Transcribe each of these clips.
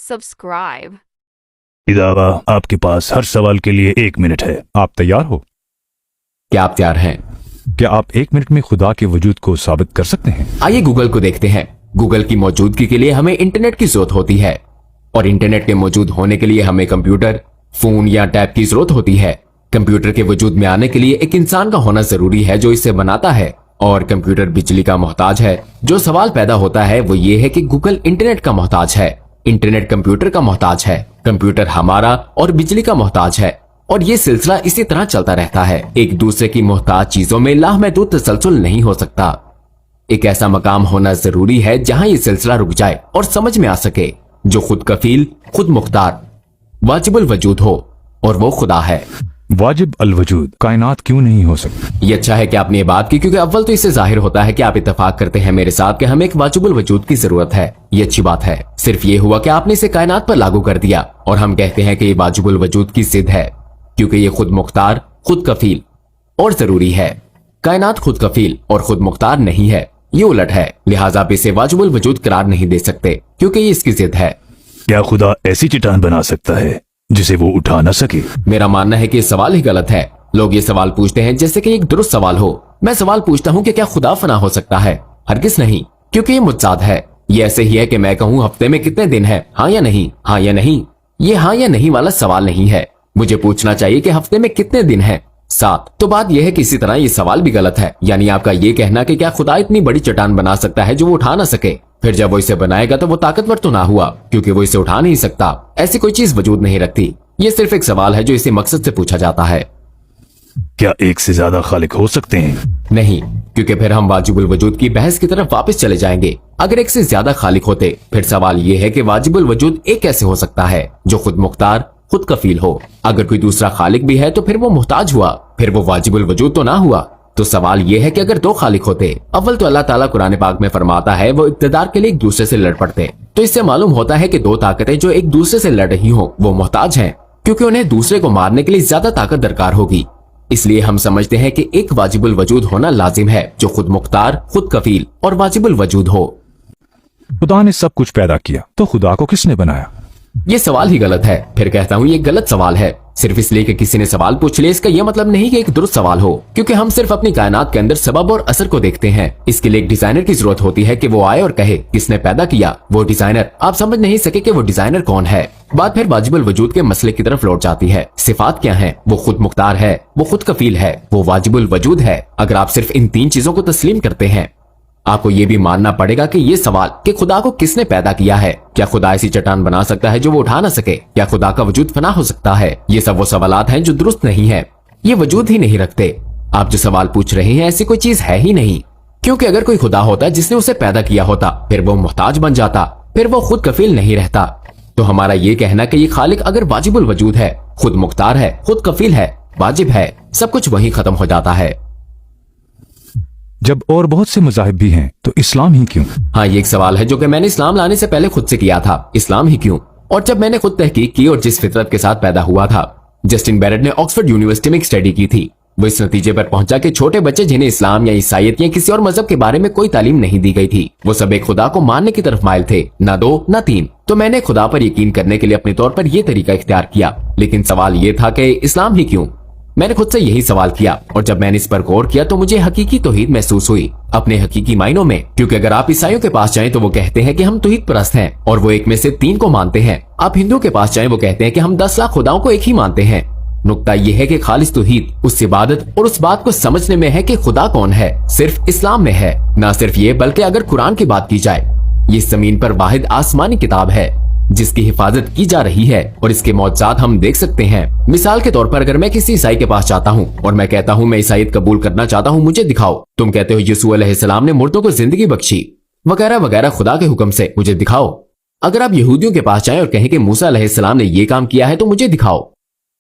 subscribe. इदावा आपके पास हर सवाल के लिए 1 मिनट है। आप तैयार हो? क्या आप तैयार हैं? क्या आप 1 मिनट में खुदा के वजूद को साबित कर सकते हैं? आइए गूगल को देखते हैं। गूगल की मौजूदगी के लिए हमें इंटरनेट की जरूरत होती है और इंटरनेट के मौजूद होने के लिए हमें कंप्यूटर, फोन या टैब की जरूरत होती है। कंप्यूटर के वजूद में आने के लिए एक इंसान का होना जरूरी है जो इसे बनाता है और कंप्यूटर बिजली का मोहताज है। जो सवाल पैदा होता है वो ये है कि गूगल इंटरनेट का मोहताज है, इंटरनेट कंप्यूटर का मोहताज है, कंप्यूटर हमारा और बिजली का मोहताज है और ये सिलसिला इसी तरह चलता रहता है। एक दूसरे की मोहताज चीजों में लामहदूद तसलसल नहीं हो सकता। एक ऐसा मकाम होना जरूरी है जहां ये सिलसिला रुक जाए और समझ में आ सके, जो खुद कफील, खुद मुख्तार, वाजिबुल वजूद हो और वो खुदा है। वाजिब अल वजूद कायनात क्यों नहीं हो सकती? ये अच्छा है कि आपने ये बात की, क्योंकि अव्वल तो इससे जाहिर होता है कि आप इत्तेफाक करते हैं मेरे साथ कि हमें एक वाजिबुल वजूद की जरूरत है। ये अच्छी बात है। सिर्फ ये हुआ कि आपने इसे कायनात पर लागू कर दिया और हम कहते हैं कि ये वाजिबुल वजूद की जिद है, क्योंकि ये खुद मुख्तार, खुद कफील और जरूरी है। कायनात खुद कफील और खुद मुख्तार नहीं है, ये उलट है। लिहाजा आप इसे वाजिबुल वजूद करार नहीं दे सकते क्योंकि ये इसकी जिद है। क्या खुदा ऐसी चट्टान बना सकता है जिसे वो उठा न सके? मेरा मानना है कि ये सवाल ही गलत है। लोग ये सवाल पूछते हैं जैसे कि एक दुरुस्त सवाल हो। मैं सवाल पूछता हूँ कि क्या खुदा फना हो सकता है? हरगिज नहीं, क्योंकि ये मुतजाद है। ये ऐसे ही है कि मैं कहूँ हफ्ते में कितने दिन है, हाँ या नहीं, हाँ या नहीं। ये हाँ या नहीं वाला सवाल नहीं है। मुझे पूछना चाहिए कि हफ्ते में कितने दिन है? 7। तो बात यह है कि इसी तरह ये सवाल भी गलत है। यानी आपका ये कहना कि क्या खुदा इतनी बड़ी चट्टान बना सकता है जो वो उठा ना सके? फिर जब वो इसे बनाएगा तो वो ताकतवर तो ना हुआ, क्योंकि वो इसे उठा नहीं सकता। ऐसी कोई चीज वजूद नहीं रखती। ये सिर्फ एक सवाल है जो इसी मकसद से पूछा जाता है। क्या एक से ज्यादा खालिक हो सकते हैं? नहीं, क्योंकि फिर हम वाजिबुल वजूद की बहस की तरफ वापस चले जाएंगे। अगर एक से ज्यादा खालिक होते फिर सवाल ये है कि वाजिबुल वजूद एक कैसे हो सकता है जो खुद मुख्तार, खुद कफील हो। अगर कोई दूसरा खालिक भी है तो फिर वो मुहताज हुआ, फिर वो वाजिबुल वजूद तो ना हुआ। तो सवाल ये है कि अगर 2 खालिक होते, अव्वल तो अल्लाह ताला कुरान पाक में फरमाता है वो इक्तदार के लिए एक दूसरे से लड़ पड़ते, तो इससे मालूम होता है कि 2 ताकतें जो एक दूसरे से लड़ रही हो वो मुहताज हैं, क्योंकि उन्हें दूसरे को मारने के लिए ज्यादा ताकत दरकार होगी। इसलिए हम समझते हैं कि एक वाजिबुल वजूद होना लाजिम है जो खुद मुख्तार, खुद कफील और वाजिबुल वजूद हो। खुदा ने सब कुछ पैदा किया तो खुदा को किसने बनाया? ये सवाल ही गलत है। फिर कहता हूँ ये गलत सवाल है। सिर्फ इसलिए कि किसी ने सवाल पूछ लिया इसका यह मतलब नहीं कि एक दुरुस्त सवाल हो, क्योंकि हम सिर्फ अपनी कायनात के अंदर सबब और असर को देखते हैं। इसके लिए एक डिजाइनर की जरूरत होती है कि वो आए और कहे किसने पैदा किया। वो डिजाइनर, आप समझ नहीं सके कि वो डिजाइनर कौन है। बात फिर वाजिबुल वजूद के मसले की तरफ लौट जाती है। सिफात क्या है? वो खुद मुख्तार है, वो खुद कफील है, वो वाजिबुल वजूद है। अगर आप सिर्फ इन 3 चीजों को तस्लीम करते हैं, आपको ये भी मानना पड़ेगा कि ये सवाल कि खुदा को किसने पैदा किया है, क्या खुदा ऐसी चट्टान बना सकता है जो वो उठा ना सके, क्या खुदा का वजूद फना हो सकता है, ये सब वो सवालात हैं जो दुरुस्त नहीं है। ये वजूद ही नहीं रखते। आप जो सवाल पूछ रहे हैं ऐसी कोई चीज है ही नहीं, क्योंकि अगर कोई खुदा होता जिसने उसे पैदा किया होता फिर वो मुहताज बन जाता, फिर वो खुद कफील नहीं रहता। तो हमारा ये कहना कि ये खालिक अगर वाजिबुल वजूद है, खुद मुख्तार है, खुद कफील है, वाजिब है, सब कुछ वही खत्म हो जाता है। जब और बहुत से मज़ाहिब भी हैं तो इस्लाम ही क्यों? हाँ, ये एक सवाल है जो कि मैंने इस्लाम लाने से पहले खुद से किया था। इस्लाम ही क्यों? और जब मैंने खुद तहकीक की और जिस फितरत के साथ पैदा हुआ था, जस्टिन बैरेट ने ऑक्सफोर्ड यूनिवर्सिटी में एक स्टडी की थी। वो इस नतीजे पर पहुंचा कि छोटे बच्चे जिन्हें इस्लाम या ईसाईयत या किसी और मजहब के बारे में कोई तालीम नहीं दी गई थी, वो सब एक खुदा को मानने की तरफ माइल थे, ना 2 ना 3। तो मैंने खुदा पर यकीन करने के लिए अपने तौर पर यह तरीका इख्तियार किया। लेकिन सवाल ये था कि इस्लाम ही क्यों? मैंने खुद से यही सवाल किया और जब मैंने इस पर गौर किया तो मुझे हकीकी तौहीद महसूस हुई, अपने हकीकी मायनों में। क्योंकि अगर आप ईसाइयों के पास जाएं तो वो कहते हैं कि हम तौहीद परस्त हैं और वो एक में से 3 को मानते हैं। आप हिंदुओं के पास जाएं, वो कहते हैं कि हम 10 लाख खुदाओं को एक ही मानते हैं। नुक्ता यह है कि खालिस तौहीद उस इबादत और उस बात को समझने में है कि खुदा कौन है, सिर्फ इस्लाम में है। ना सिर्फ ये, बल्कि अगर कुरान की बात की जाए, ये जमीन पर वाहिद आसमानी किताब है जिसकी हिफाजत की जा रही है और इसके मौजज़ात हम देख सकते हैं। मिसाल के तौर पर अगर मैं किसी ईसाई के पास जाता हूँ और मैं कहता हूँ मैं ईसाईयत कबूल करना चाहता हूँ, मुझे दिखाओ। तुम कहते हो यीशु अलैहिस्सलाम ने मुर्दों को जिंदगी बख्शी वगैरह वगैरह खुदा के हुक्म से, मुझे दिखाओ। अगर आप यहूदियों के पास जाएं और कहें कि मूसा अलैहिस्सलाम ने ये काम किया है तो मुझे दिखाओ।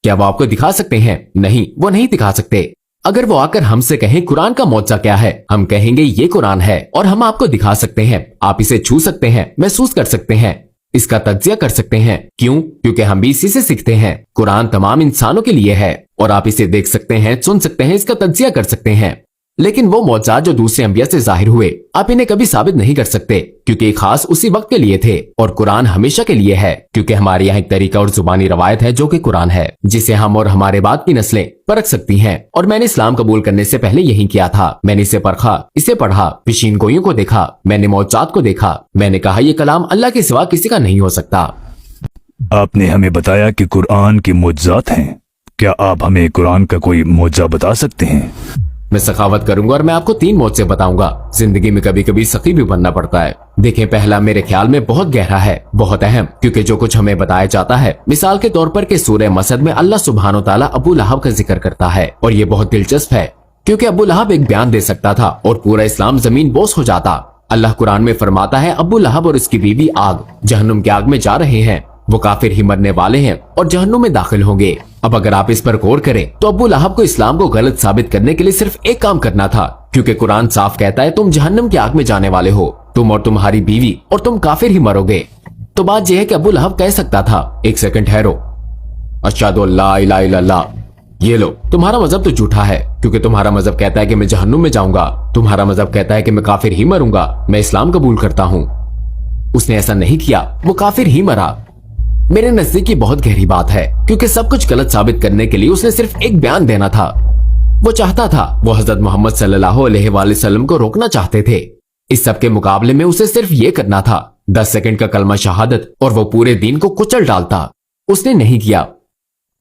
क्या वो आपको दिखा सकते हैं? नहीं, वो नहीं दिखा सकते। अगर वो आकर हमसे कहें कुरान का मौजज़ा क्या है, हम कहेंगे ये कुरान है और हम आपको दिखा सकते हैं। आप इसे छू सकते हैं, महसूस कर सकते हैं, इसका तज्जिया कर सकते हैं। क्यों? क्योंकि हम भी इसी से सीखते हैं। कुरान तमाम इंसानों के लिए है और आप इसे देख सकते हैं, सुन सकते हैं, इसका तज्जिया कर सकते हैं। लेकिन वो मौजज़ात जो दूसरे अंबिया से जाहिर हुए आप इन्हें कभी साबित नहीं कर सकते, क्योंकि ये खास उसी वक्त के लिए थे, और कुरान हमेशा के लिए है, क्योंकि हमारे यहाँ एक तरीका और जुबानी रवायत है जो कि कुरान है, जिसे हम और हमारे बाद की नस्लें परख सकती हैं। और मैंने इस्लाम कबूल करने से पहले यही किया था। मैंने इसे परखा, इसे पढ़ा, पेशीन गोइयों को देखा, मैंने मौजज़ात को देखा। मैंने कहा ये कलाम अल्लाह के सिवा किसी का नहीं हो सकता। आपने हमें बताया कि कुरान की मुअज्जात हैं। क्या आप हमें कुरान का कोई मुअज्जा बता सकते हैं? मैं सखावत करूंगा और मैं आपको 3 मौजज़े बताऊंगा। जिंदगी में कभी कभी सखी भी बनना पड़ता है। देखें, पहला मेरे ख्याल में बहुत गहरा है, बहुत अहम, क्योंकि जो कुछ हमें बताया जाता है, मिसाल के तौर पर कि सूरह मसद में अल्लाह सुब्हानो ताला अबू लहब का जिक्र करता है, और ये बहुत दिलचस्प है, क्योंकि अबू लहब एक बयान दे सकता था और पूरा इस्लाम जमीन बोस हो जाता। अल्लाह कुरान में फरमाता है, अबू लहब और उसकी बीवी आग, जहन्नुम की आग में जा रहे हैं, वो काफिर ही मरने वाले हैं और जहन्नुम में दाखिल होंगे। अब अगर आप इस पर गौर करें तो अबू लहब को इस्लाम को गलत साबित करने के लिए सिर्फ एक काम करना था, क्योंकि कुरान साफ कहता है तुम जहन्नुम की आग में जाने वाले हो, तुम और तुम्हारी बीवी, और तुम काफिर ही मरोगे। तो बात यह है कि अबू लहब कह सकता था, एक सेकंड ठहरो, अशहदु अल्ला इलाहा इल्लल्लाह, ये लो, तुम्हारा मजहब तो झूठा है, क्योंकि तुम्हारा मजहब कहता है कि मैं जहन्नुम में जाऊंगा, तुम्हारा मजहब कहता है कि मैं काफिर ही मरूंगा, मैं इस्लाम कबूल करता हूँ। उसने ऐसा नहीं किया, वो काफिर ही मरा। मेरे नजदीक ये बहुत गहरी बात है, क्योंकि सब कुछ गलत साबित करने के लिए उसने सिर्फ एक बयान देना था। वो चाहता था, वो हजरत मोहम्मद सल्लल्लाहु अलैहि वसल्लम को रोकना चाहते थे। इस सब के मुकाबले में उसे सिर्फ ये करना था, 10 सेकंड का कलमा शहादत, और वो पूरे दीन को कुचल डालता। उसने नहीं किया।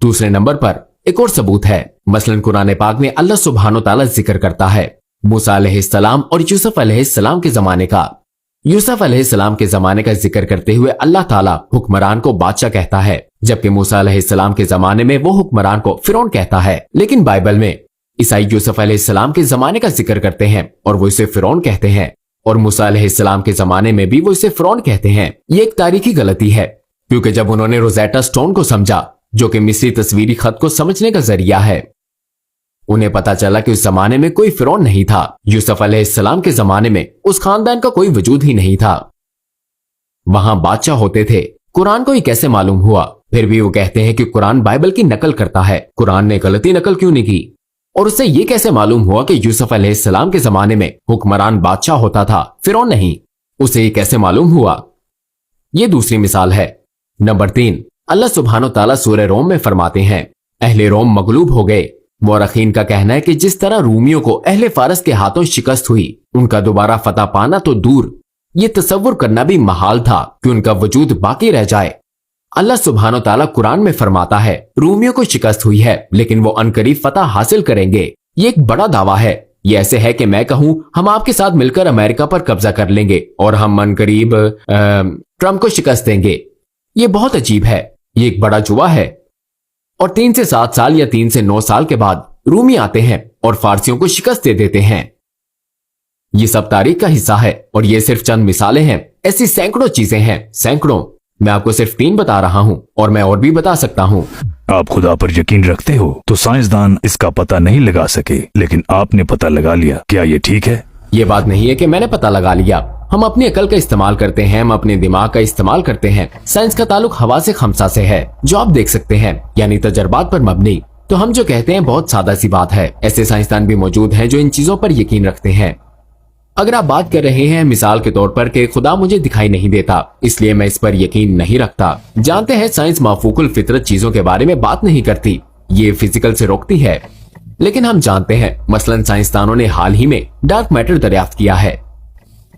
दूसरे नंबर पर एक और सबूत है, मसलन कुरान पाक में अल्लाह सुब्हानो ताला जिक्र करता है मूसा अलैहिस्सलाम और यूसुफ अलैहिस्सलाम के जमाने का। यूसुफ अलैहिस्सलाम के जमाने का जिक्र करते हुए अल्लाह ताला हुक्मरान को बादशाह कहता है, जबकि मूसा अलैहिस्सलाम के जमाने में वो हुक्मरान को फिरौन कहता है। लेकिन बाइबल में ईसाई यूसुफ अलैहिस्सलाम के जमाने का जिक्र करते हैं और वो इसे फिरौन कहते हैं, और मूसा अलैहिस्सलाम के जमाने में भी वो इसे फिरौन कहते हैं। ये एक तारीखी गलती है, क्योंकि जब उन्होंने रोजेटा स्टोन को समझा, जो कि मिस्री तस्वीरी खत को समझने का जरिया है, उन्हें पता चला कि उस जमाने में कोई फिरौन नहीं था। यूसुफ अलैहिस्सलाम के जमाने में उस खानदान का कोई वजूद ही नहीं था, वहां बादशाह होते थे। कुरान को ये कैसे मालूम हुआ? फिर भी वो कहते हैं कि कुरान बाइबल की नकल करता है। कुरान ने गलती नकल क्यों नहीं की? और उससे ये कैसे मालूम हुआ कि यूसुफ अलैहिस्सलाम के जमाने में हुक्मरान बादशाह होता था, फिरौन नहीं? उसे ये कैसे मालूम हुआ? ये दूसरी मिसाल है। नंबर 3, अल्लाह सुब्हानो ताला सूरह रोम में फरमाते हैं, अहले रोम मगलूब हो गए। मौरखीन का कहना है कि जिस तरह रूमियों को अहले फारस के हाथों शिकस्त हुई, उनका दोबारा फतह पाना तो दूर, ये तसव्वुर करना भी महाल था कि उनका वजूद बाकी रह जाए। अल्लाह सुब्हानो ताला कुरान में फरमाता है, रूमियों को शिकस्त हुई है, लेकिन वो अनकरीब फतह हासिल करेंगे। ये एक बड़ा दावा है। ये ऐसे है कि मैं कहूं हम आपके साथ मिलकर अमेरिका पर कब्जा कर लेंगे और हम अनकरीब ट्रंप को शिकस्त देंगे। ये बहुत अजीब है, ये एक बड़ा जुआ है। और 3 से 7 साल या 3 से 9 साल के बाद रूमी आते हैं और फारसियों को शिकस्त दे देते हैं। ये सब तारीख का हिस्सा है, और ये सिर्फ चंद मिसालें हैं। ऐसी सैकड़ों चीजें हैं, सैकड़ों। मैं आपको सिर्फ 3 बता रहा हूं, और मैं और भी बता सकता हूं। आप खुदा पर यकीन रखते हो, तो साइंसदान इसका पता नहीं लगा सके, लेकिन आपने पता लगा लिया। क्या ये ठीक है? ये बात नहीं है कि मैंने पता लगा लिया। हम अपनी अकल का इस्तेमाल करते हैं, हम अपने दिमाग का इस्तेमाल करते हैं। साइंस का ताल्लुक हवा से खमसा से है, जो आप देख सकते हैं, यानी तजर्बात पर मबनी। तो हम जो कहते हैं बहुत सादा सी बात है। ऐसे साइंसदान भी मौजूद हैं जो इन चीजों पर यकीन रखते हैं। अगर आप बात कर रहे हैं मिसाल के तौर पर कि खुदा मुझे दिखाई नहीं देता, इसलिए मैं इस पर यकीन नहीं रखता। जानते हैं साइंस माफूकुल फितरत चीजों के बारे में बात नहीं करती, ये फिजिकल से रोकती है। लेकिन हम जानते हैं, मसलन साइंसदानों ने हाल ही में डार्क मैटर दरियाफ्त किया है।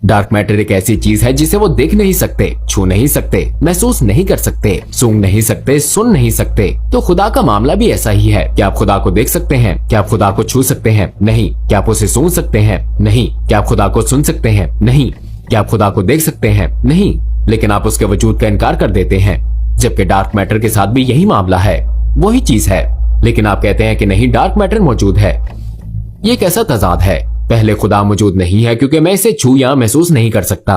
डार्क मैटर एक ऐसी चीज है जिसे वो देख नहीं सकते, छू नहीं सकते, महसूस नहीं कर सकते, सूंघ नहीं सकते, सुन नहीं सकते। तो खुदा का मामला भी ऐसा ही है। क्या आप खुदा को देख सकते हैं? क्या आप खुदा को छू सकते हैं? नहीं। क्या आप उसे सूंघ सकते हैं? नहीं। क्या आप खुदा को सुन सकते हैं? नहीं। क्या आप खुदा को देख सकते हैं? नहीं। लेकिन आप उसके वजूद का इनकार कर देते हैं, जबकि डार्क मैटर के साथ भी यही मामला है, वही चीज है। लेकिन आप कहते हैं कि नहीं, डार्क मैटर मौजूद है। ये कैसा तजाद है? पहले खुदा मौजूद नहीं है क्योंकि मैं इसे छू या महसूस नहीं कर सकता,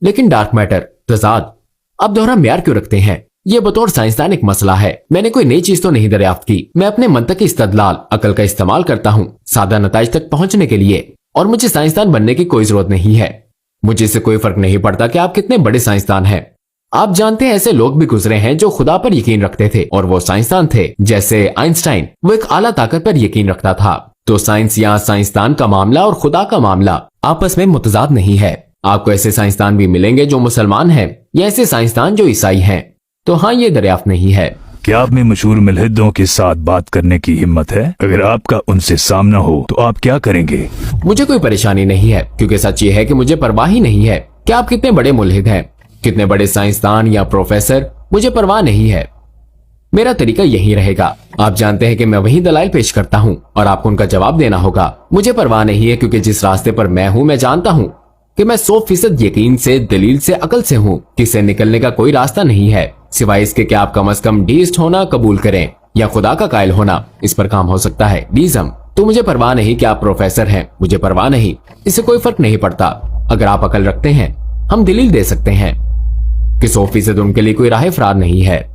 लेकिन डार्क मैटर, तजाद। अब दोहरा म्यार क्यों रखते हैं? ये बतौर साइंसदान एक मसला है। मैंने कोई नई चीज तो नहीं दरियाफ्त की। मैं अपने मंतकी इस्तदलाल, अकल का इस्तेमाल करता हूँ सादा नताइज तक पहुंचने के लिए, और मुझे साइंसदान बनने की कोई जरूरत नहीं है। मुझे इससे कोई फर्क नहीं पड़ता कि आप कितने बड़े साइंसदान हैं। आप जानते हैं ऐसे लोग भी गुजरे हैं जो खुदा पर यकीन रखते थे और वो साइंसदान थे, जैसे आइंस्टाइन। वो एक आला ताकत पर यकीन रखता था। तो साइंस या साइंसदान का मामला और खुदा का मामला आपस में मुतजाद नहीं है। आपको ऐसे साइंसदान भी मिलेंगे जो मुसलमान हैं या ऐसे साइंसदान जो ईसाई हैं। तो हाँ, ये दरियाफ्त नहीं है। क्या आप में मशहूर मुल्हिदों के साथ बात करने की हिम्मत है? अगर आपका उनसे सामना हो तो आप क्या करेंगे? मुझे कोई परेशानी नहीं है, क्योंकि सच ये है कि मुझे परवाह ही नहीं है कि आप कितने बड़े मुल्हिद हैं, कितने बड़े साइंसदान या प्रोफेसर, मुझे परवाह नहीं है। मेरा तरीका यही रहेगा। आप जानते हैं कि मैं वही दलाइल पेश करता हूँ और आपको उनका जवाब देना होगा। मुझे परवाह नहीं है, क्योंकि जिस रास्ते पर मैं हूँ, मैं जानता हूँ कि मैं 100% यकीन से, दलील से, अकल से हूँ कि इससे निकलने का कोई रास्ता नहीं है सिवाय इसके कि आप कम से कम डीस्ट होना कबूल करें या खुदा का कायल होना। इस पर काम हो सकता है, डीज़म। तो मुझे परवाह नहीं कि आप प्रोफेसर हैं, मुझे परवाह नहीं, इससे कोई फर्क नहीं पड़ता। अगर आप अकल रखते हैं, हम दलील दे सकते हैं कि 100% उनके लिए कोई राह फरार नहीं है।